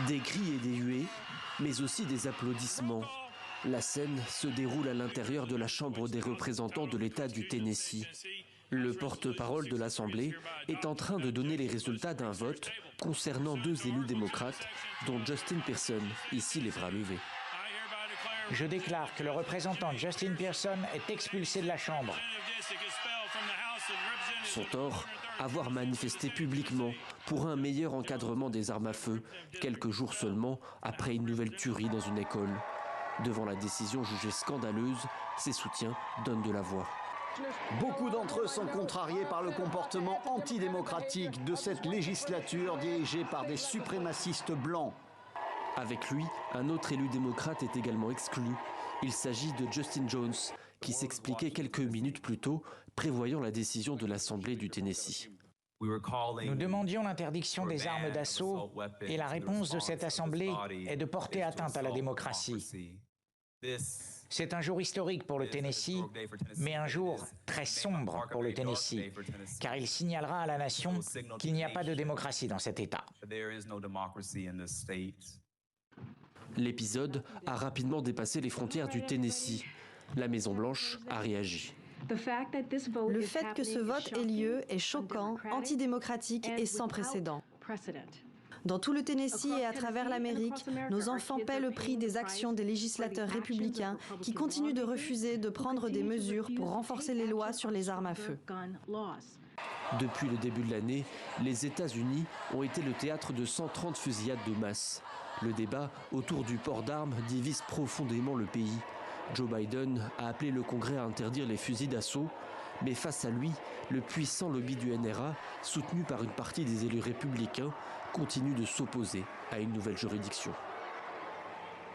Des cris et des huées, mais aussi des applaudissements. La scène se déroule à l'intérieur de la Chambre des représentants de l'État du Tennessee. Le porte-parole de l'Assemblée est en train de donner les résultats d'un vote concernant 2 élus démocrates, dont Justin Pearson, ici les bras levés. Je déclare que le représentant Justin Pearson est expulsé de la Chambre. Son tort, avoir manifesté publiquement pour un meilleur encadrement des armes à feu, quelques jours seulement après une nouvelle tuerie dans une école. Devant la décision jugée scandaleuse, ses soutiens donnent de la voix. Beaucoup d'entre eux sont contrariés par le comportement antidémocratique de cette législature dirigée par des suprémacistes blancs. Avec lui, un autre élu démocrate est également exclu. Il s'agit de Justin Jones, qui s'expliquait quelques minutes plus tôt, prévoyant la décision de l'Assemblée du Tennessee. Nous demandions l'interdiction des armes d'assaut et la réponse de cette Assemblée est de porter atteinte à la démocratie. C'est un jour historique pour le Tennessee, mais un jour très sombre pour le Tennessee, car il signalera à la nation qu'il n'y a pas de démocratie dans cet État. L'épisode a rapidement dépassé les frontières du Tennessee. La Maison-Blanche a réagi. Le fait que ce vote ait lieu est choquant, antidémocratique et sans précédent. Dans tout le Tennessee et à travers l'Amérique, nos enfants paient le prix des actions des législateurs républicains qui continuent de refuser de prendre des mesures pour renforcer les lois sur les armes à feu. Depuis le début de l'année, les États-Unis ont été le théâtre de 130 fusillades de masse. Le débat autour du port d'armes divise profondément le pays. Joe Biden a appelé le Congrès à interdire les fusils d'assaut, mais face à lui, le puissant lobby du NRA, soutenu par une partie des élus républicains, continue de s'opposer à une nouvelle juridiction.